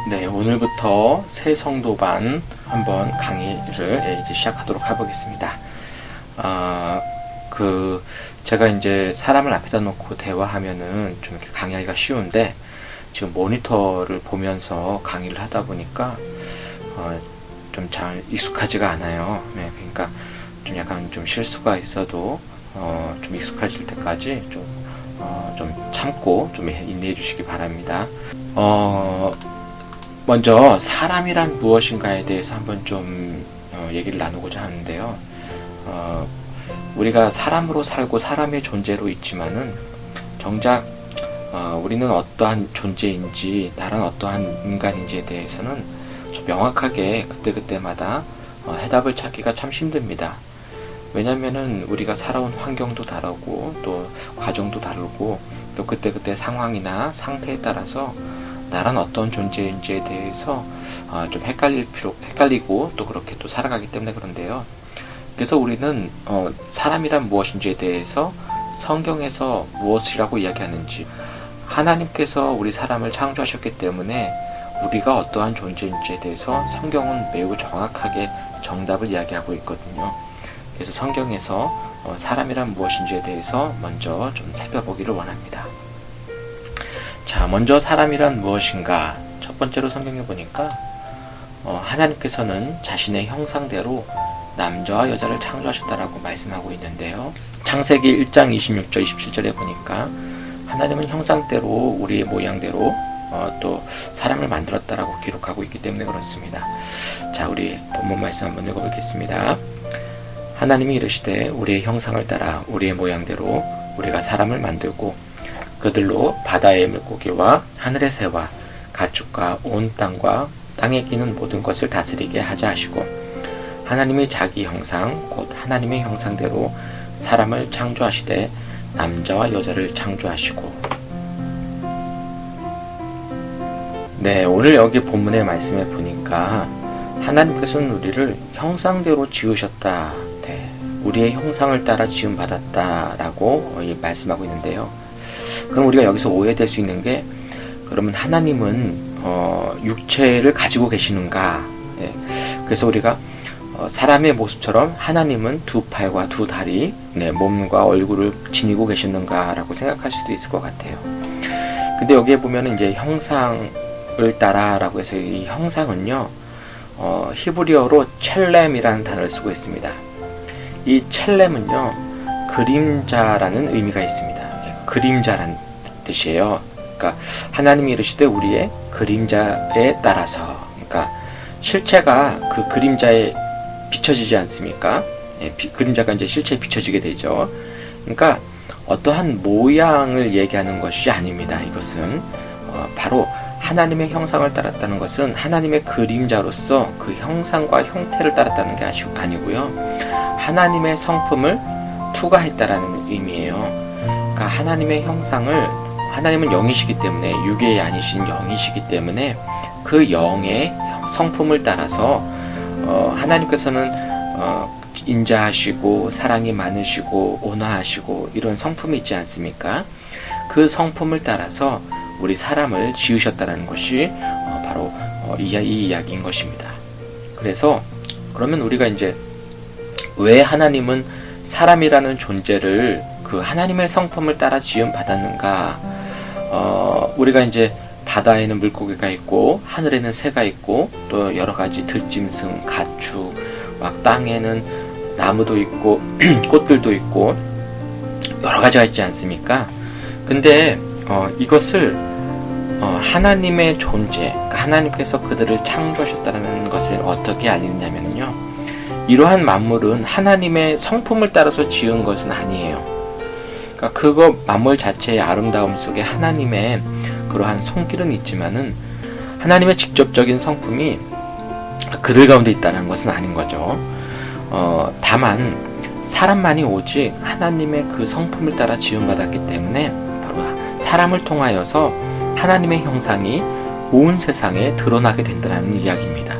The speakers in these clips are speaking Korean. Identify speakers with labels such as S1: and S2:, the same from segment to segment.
S1: 네, 오늘부터 새 성도반 한번 강의를 이제 시작하도록 해보겠습니다. 제가 이제 사람을 앞에다 놓고 대화하면은 좀 이렇게 강의하기가 쉬운데, 지금 모니터를 보면서 강의를 하다 보니까, 좀 잘 익숙하지가 않아요. 네, 그러니까 좀 약간 좀 실수가 있어도, 좀 익숙해질 때까지 좀 참고 좀 인내해 주시기 바랍니다. 먼저 사람이란 무엇인가에 대해서 한번 좀 얘기를 나누고자 하는데요. 우리가 사람으로 살고 사람의 존재로 있지만은 정작 우리는 어떠한 존재인지 나는 어떠한 인간인지에 대해서는 좀 명확하게 그때그때마다 해답을 찾기가 참 힘듭니다. 왜냐면은 우리가 살아온 환경도 다르고 또 과정도 다르고 또 그때그때 상황이나 상태에 따라서 나란 어떤 존재인지에 대해서 좀 헷갈리고 또 그렇게 또 살아가기 때문에 그런데요. 그래서 우리는 사람이란 무엇인지에 대해서 성경에서 무엇이라고 이야기하는지, 하나님께서 우리 사람을 창조하셨기 때문에 우리가 어떠한 존재인지에 대해서 성경은 매우 정확하게 정답을 이야기하고 있거든요. 그래서 성경에서 사람이란 무엇인지에 대해서 먼저 좀 살펴보기를 원합니다. 자, 먼저 사람이란 무엇인가? 첫 번째로 성경에 보니까 하나님께서는 자신의 형상대로 남자와 여자를 창조하셨다라고 말씀하고 있는데요. 창세기 1장 26절 27절에 보니까 하나님은 형상대로 우리의 모양대로 또 사람을 만들었다라고 기록하고 있기 때문에 그렇습니다. 자, 우리 본문 말씀 한번 읽어보겠습니다. 하나님이 이르시되 우리의 형상을 따라 우리의 모양대로 우리가 사람을 만들고 그들로 바다의 물고기와 하늘의 새와 가축과 온 땅과 땅에 기는 모든 것을 다스리게 하자 하시고, 하나님이 자기 형상 곧 하나님의 형상대로 사람을 창조하시되 남자와 여자를 창조하시고. 네, 오늘 여기 본문의 말씀에 보니까 하나님께서는 우리를 형상대로 지으셨다, 우리의 형상을 따라 지음받았다라고 말씀하고 있는데요. 그럼 우리가 여기서 오해될 수 있는 게, 그러면 하나님은 육체를 가지고 계시는가? 예. 그래서 우리가 사람의 모습처럼 하나님은 두 팔과 두 다리, 몸과 얼굴을 지니고 계시는가라고 생각할 수도 있을 것 같아요. 근데 여기에 보면은 이제 형상을 따라라고 해서 이 형상은요, 히브리어로 첼렘이라는 단어를 쓰고 있습니다. 이 첼렘은요, 그림자라는 의미가 있습니다. 그림자란 뜻이에요. 그러니까 하나님이 이르시되 우리의 그림자에 따라서, 그러니까 실체가 그 그림자에 비춰지지 않습니까? 그림자가 이제 실체에 비춰지게 되죠. 그러니까 어떠한 모양을 얘기하는 것이 아닙니다. 이것은 바로 하나님의 형상을 따랐다는 것은 하나님의 그림자로서 그 형상과 형태를 따랐다는 게 아니고요, 하나님의 성품을 투과했다라는 의미예요. 그러니까 하나님의 형상을, 하나님은 영이시기 때문에, 육의 아니신 영이시기 때문에 그 영의 성품을 따라서 하나님께서는 인자하시고 사랑이 많으시고 온화하시고 이런 성품이 있지 않습니까? 그 성품을 따라서 우리 사람을 지으셨다는 것이 바로 이 이야기인 것입니다. 그래서 그러면 우리가 이제 왜 하나님은 사람이라는 존재를 그 하나님의 성품을 따라 지음 받았는가? 우리가 이제 바다에는 물고기가 있고 하늘에는 새가 있고 또 여러 가지 들짐승, 가축, 막 땅에는 나무도 있고 꽃들도 있고 여러 가지가 있지 않습니까? 근데 이것을 하나님의 존재, 하나님께서 그들을 창조하셨다는 것을 어떻게 알리느냐면요, 이러한 만물은 하나님의 성품을 따라서 지은 것은 아니에요. 그러니까 그거 만물 자체의 아름다움 속에 하나님의 그러한 손길은 있지만은 하나님의 직접적인 성품이 그들 가운데 있다는 것은 아닌 거죠. 다만 사람만이 오직 하나님의 그 성품을 따라 지음받았기 때문에 바로 사람을 통하여서 하나님의 형상이 온 세상에 드러나게 된다는 이야기입니다.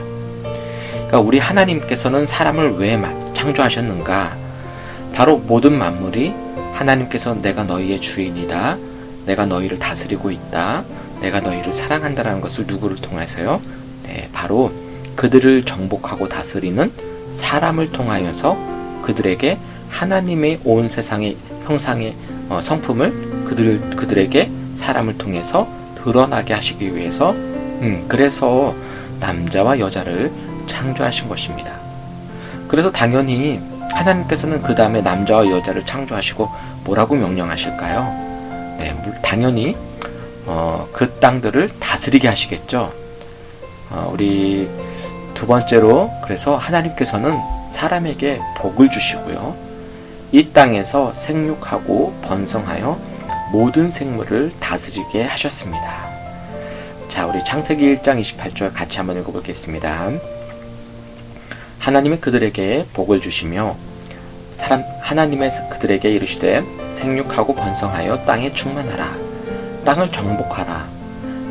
S1: 그러니까 우리 하나님께서는 사람을 왜 창조하셨는가? 바로 모든 만물이 하나님께서 내가 너희의 주인이다, 내가 너희를 다스리고 있다, 내가 너희를 사랑한다라는 것을 누구를 통해서요? 네, 바로 그들을 정복하고 다스리는 사람을 통하여서 그들에게 하나님의 온 세상의 형상의 성품을 그들에게 사람을 통해서 드러나게 하시기 위해서 그래서 남자와 여자를 창조하신 것입니다. 그래서 당연히 하나님께서는 그 다음에 남자와 여자를 창조하시고 뭐라고 명령하실까요? 네, 당연히 그 땅들을 다스리게 하시겠죠. 우리 두 번째로 그래서 하나님께서는 사람에게 복을 주시고요. 이 땅에서 생육하고 번성하여 모든 생물을 다스리게 하셨습니다. 자, 우리 창세기 1장 28절 같이 한번 읽어보겠습니다. 하나님이 그들에게 복을 주시며 하나님의 그들에게 이르시되 생육하고 번성하여 땅에 충만하라. 땅을 정복하라.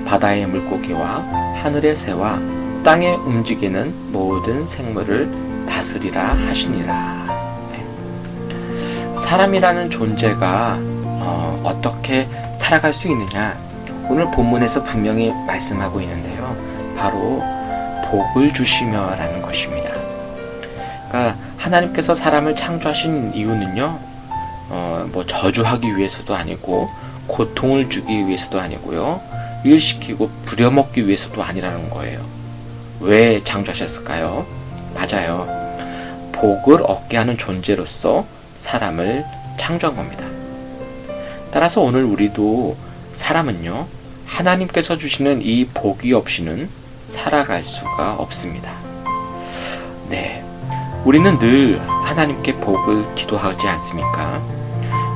S1: 바다의 물고기와 하늘의 새와 땅에 움직이는 모든 생물을 다스리라 하시니라. 네. 사람이라는 존재가 어떻게 살아갈 수 있느냐? 오늘 본문에서 분명히 말씀하고 있는데요. 바로 복을 주시며 라는 것입니다. 그러니까 하나님께서 사람을 창조하신 이유는요, 저주하기 위해서도 아니고, 고통을 주기 위해서도 아니고요, 일시키고 부려먹기 위해서도 아니라는 거예요. 왜 창조하셨을까요? 맞아요. 복을 얻게 하는 존재로서 사람을 창조한 겁니다. 따라서 오늘 우리도 사람은요, 하나님께서 주시는 이 복이 없이는 살아갈 수가 없습니다. 네. 우리는 늘 하나님께 복을 기도하지 않습니까?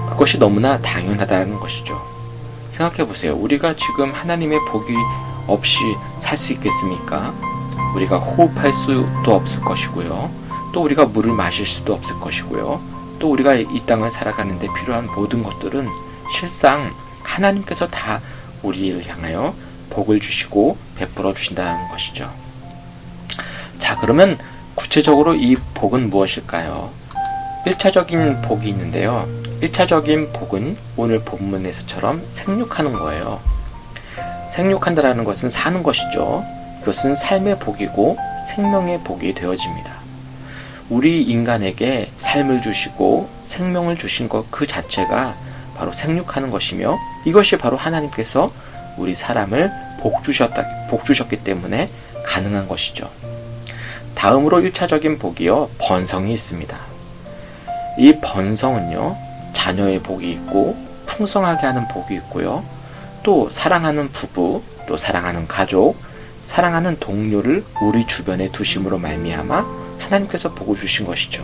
S1: 그것이 너무나 당연하다는 것이죠. 생각해 보세요. 우리가 지금 하나님의 복이 없이 살 수 있겠습니까? 우리가 호흡할 수도 없을 것이고요. 또 우리가 물을 마실 수도 없을 것이고요. 또 우리가 이 땅을 살아가는 데 필요한 모든 것들은 실상 하나님께서 다 우리를 향하여 복을 주시고 베풀어 주신다는 것이죠. 자, 그러면 구체적으로 이 복은 무엇일까요? 1차적인 복이 있는데요. 1차적인 복은 오늘 본문에서처럼 생육하는 거예요. 생육한다라는 것은 사는 것이죠. 이것은 삶의 복이고 생명의 복이 되어집니다. 우리 인간에게 삶을 주시고 생명을 주신 것 그 자체가 바로 생육하는 것이며, 이것이 바로 하나님께서 우리 사람을 복 주셨기 때문에 가능한 것이죠. 다음으로 1차적인 복이요, 번성이 있습니다. 이 번성은요, 자녀의 복이 있고 풍성하게 하는 복이 있고요, 또 사랑하는 부부, 또 사랑하는 가족, 사랑하는 동료를 우리 주변에 두심으로 말미암아 하나님께서 복을 주신 것이죠.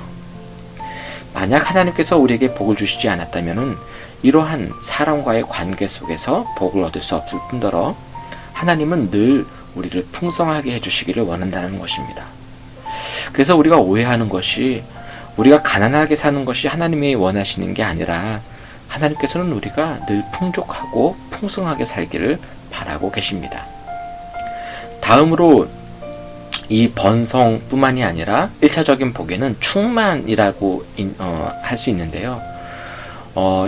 S1: 만약 하나님께서 우리에게 복을 주시지 않았다면 이러한 사람과의 관계 속에서 복을 얻을 수 없을 뿐더러 하나님은 늘 우리를 풍성하게 해주시기를 원한다는 것입니다. 그래서 우리가 오해하는 것이, 우리가 가난하게 사는 것이 하나님이 원하시는 게 아니라 하나님께서는 우리가 늘 풍족하고 풍성하게 살기를 바라고 계십니다. 다음으로 이 번성뿐만이 아니라 1차적인 복에는 충만이라고 할 수 있는데요.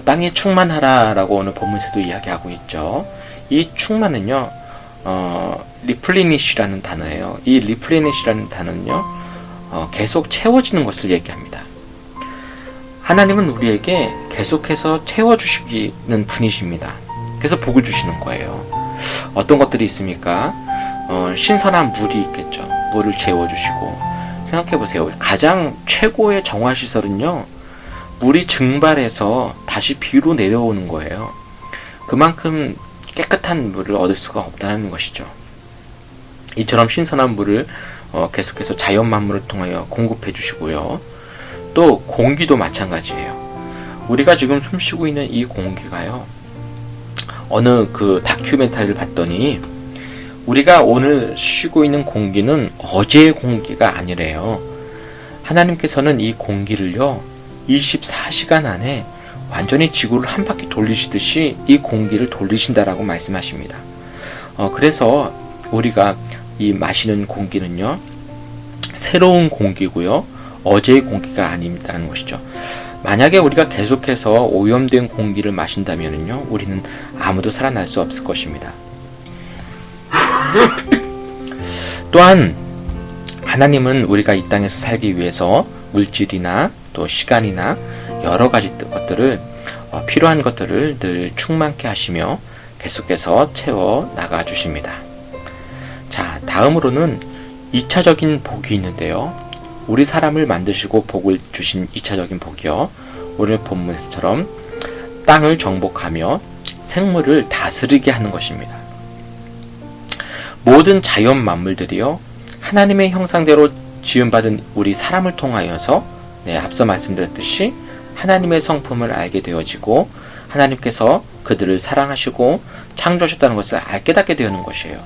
S1: 땅에 충만하라라고 오늘 본문에서도 이야기하고 있죠. 이 충만은요, replenish라는 단어예요. 이 replenish라는 단어는요, 계속 채워지는 것을 얘기합니다. 하나님은 우리에게 계속해서 채워주시는 분이십니다. 그래서 복을 주시는 거예요. 어떤 것들이 있습니까? 신선한 물이 있겠죠. 물을 채워주시고, 생각해보세요. 가장 최고의 정화시설은요, 물이 증발해서 다시 비로 내려오는 거예요. 그만큼 깨끗한 물을 얻을 수가 없다는 것이죠. 이처럼 신선한 물을 계속해서 자연 만물을 통하여 공급해 주시고요. 또 공기도 마찬가지예요. 우리가 지금 숨쉬고 있는 이 공기가요, 어느 그 다큐멘터리를 봤더니 우리가 오늘 쉬고 있는 공기는 어제의 공기가 아니래요. 하나님께서는 이 공기를요, 24시간 안에 완전히 지구를 한 바퀴 돌리시듯이 이 공기를 돌리신다라고 말씀하십니다. 그래서 우리가 이 마시는 공기는요, 새로운 공기고요, 어제의 공기가 아닙니다라는 것이죠. 만약에 우리가 계속해서 오염된 공기를 마신다면요, 우리는 아무도 살아날 수 없을 것입니다. 또한 하나님은 우리가 이 땅에서 살기 위해서 물질이나 또 시간이나 여러 가지 것들을 필요한 것들을 늘 충만케 하시며 계속해서 채워 나가 주십니다. 자, 다음으로는 2차적인 복이 있는데요. 우리 사람을 만드시고 복을 주신 2차적인 복이요. 오늘 본문에서처럼 땅을 정복하며 생물을 다스리게 하는 것입니다. 모든 자연 만물들이요, 하나님의 형상대로 지음받은 우리 사람을 통하여서 앞서 말씀드렸듯이 하나님의 성품을 알게 되어지고 하나님께서 그들을 사랑하시고 창조하셨다는 것을 깨닫게 되는 것이에요.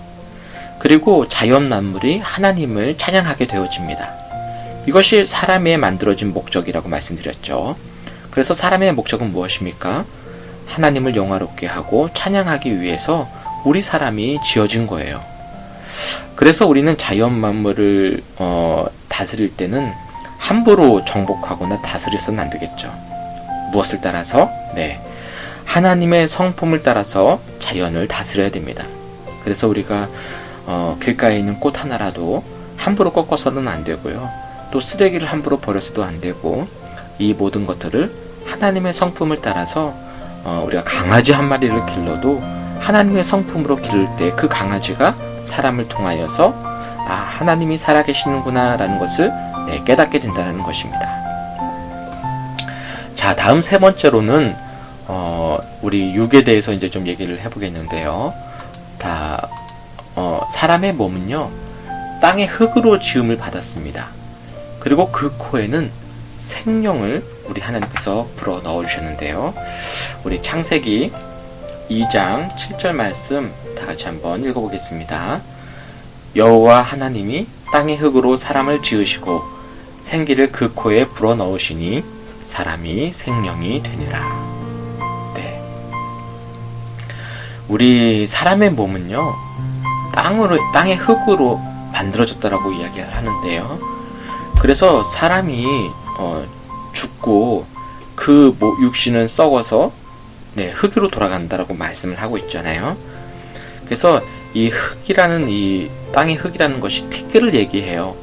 S1: 그리고 자연 만물이 하나님을 찬양하게 되어집니다. 이것이 사람의 만들어진 목적이라고 말씀드렸죠. 그래서 사람의 목적은 무엇입니까? 하나님을 영화롭게 하고 찬양하기 위해서 우리 사람이 지어진 거예요. 그래서 우리는 자연 만물을 다스릴 때는 함부로 정복하거나 다스려서는 안 되겠죠. 무엇을 따라서? 하나님의 성품을 따라서 자연을 다스려야 됩니다. 그래서 우리가 길가에 있는 꽃 하나라도 함부로 꺾어서는 안 되고요. 또 쓰레기를 함부로 버려서도 안 되고, 이 모든 것들을 하나님의 성품을 따라서 우리가 강아지 한 마리를 길러도 하나님의 성품으로 기를 때 그 강아지가 사람을 통하여서 하나님이 살아계시는구나 라는 것을 깨닫게 된다는 것입니다. 자, 다음 세 번째로는 우리 육에 대해서 이제 좀 얘기를 해보겠는데요. 사람의 몸은요, 땅의 흙으로 지음을 받았습니다. 그리고 그 코에는 생명을 우리 하나님께서 불어 넣어주셨는데요. 우리 창세기 2장 7절 말씀 다 같이 한번 읽어보겠습니다. 여호와 하나님이 땅의 흙으로 사람을 지으시고 생기를 그 코에 불어 넣으시니 사람이 생명이 되니라. 우리 사람의 몸은요, 땅의 흙으로 만들어졌다라고 이야기를 하는데요. 그래서 사람이 죽고 그 육신은 썩어서 흙으로 돌아간다라고 말씀을 하고 있잖아요. 그래서 이 흙이라는, 이 땅의 흙이라는 것이 티끌을 얘기해요.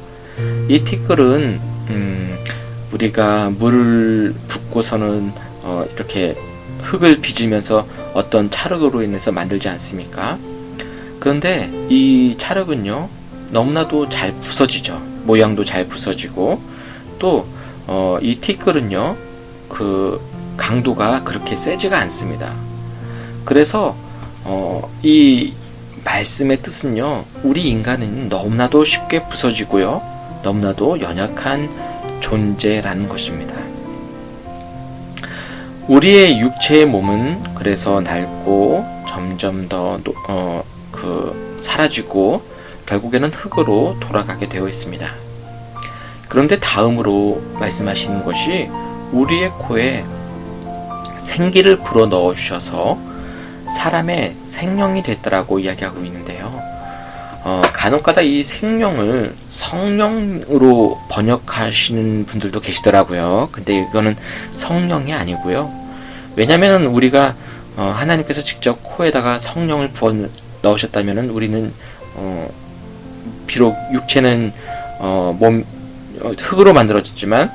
S1: 이 티끌은 우리가 물을 붓고서는 이렇게 흙을 빚으면서 어떤 찰흙으로 인해서 만들지 않습니까? 그런데 이 찰흙은요, 너무나도 잘 부서지죠. 모양도 잘 부서지고, 또 이 티끌은요, 그 강도가 그렇게 세지가 않습니다. 그래서 이 말씀의 뜻은요, 우리 인간은 너무나도 쉽게 부서지고요, 너무나도 연약한 존재라는 것입니다. 우리의 육체의 몸은 그래서 낡고 점점 더 사라지고 결국에는 흙으로 돌아가게 되어 있습니다. 그런데 다음으로 말씀하시는 것이 우리의 코에 생기를 불어 넣어 주셔서 사람의 생명이 됐다라고 이야기하고 있는데요. 간혹가다 이 생명을 성령으로 번역하시는 분들도 계시더라고요. 근데 이거는 성령이 아니고요. 왜냐하면 우리가 하나님께서 직접 코에다가 성령을 부어 넣으셨다면 우리는 비록 육체는 흙으로 만들어졌지만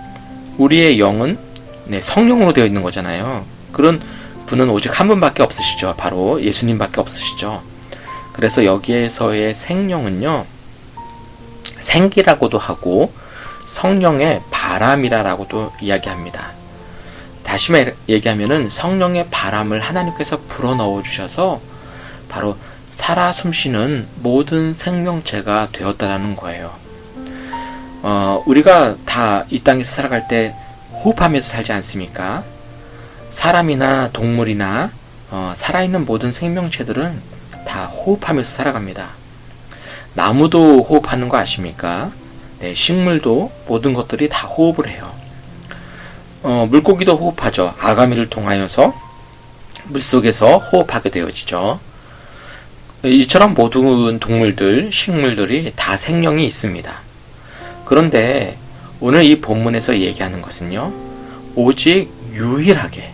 S1: 우리의 영은 성령으로 되어 있는 거잖아요. 그런 분은 오직 한 분밖에 없으시죠. 바로 예수님밖에 없으시죠. 그래서 여기에서의 생명은요, 생기라고도 하고 성령의 바람이라고도 이야기합니다. 다시 얘기하면은 성령의 바람을 하나님께서 불어넣어 주셔서 바로 살아 숨쉬는 모든 생명체가 되었다라는 거예요. 우리가 다 이 땅에서 살아갈 때 호흡하면서 살지 않습니까? 사람이나 동물이나 살아있는 모든 생명체들은 다 호흡하면서 살아갑니다. 나무도 호흡하는 거 아십니까? 식물도 모든 것들이 다 호흡을 해요. 물고기도 호흡하죠. 아가미를 통하여서 물속에서 호흡하게 되어지죠. 이처럼 모든 동물들, 식물들이 다 생명이 있습니다. 그런데 오늘 이 본문에서 얘기하는 것은요, 오직 유일하게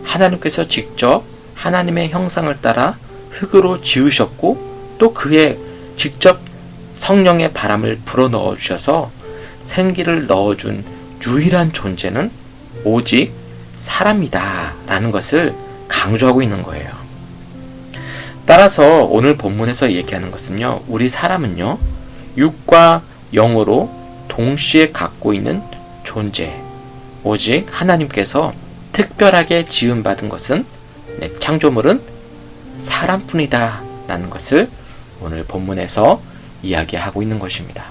S1: 하나님께서 직접 하나님의 형상을 따라 흙으로 지으셨고 또 그의 직접 성령의 바람을 불어넣어 주셔서 생기를 넣어준 유일한 존재는 오직 사람이다 라는 것을 강조하고 있는 거예요. 따라서 오늘 본문에서 얘기하는 것은요, 우리 사람은요, 육과 영으로 동시에 갖고 있는 존재, 오직 하나님께서 특별하게 지음받은 것은, 창조물은 사람뿐이다 라는 것을 오늘 본문에서 이야기하고 있는 것입니다.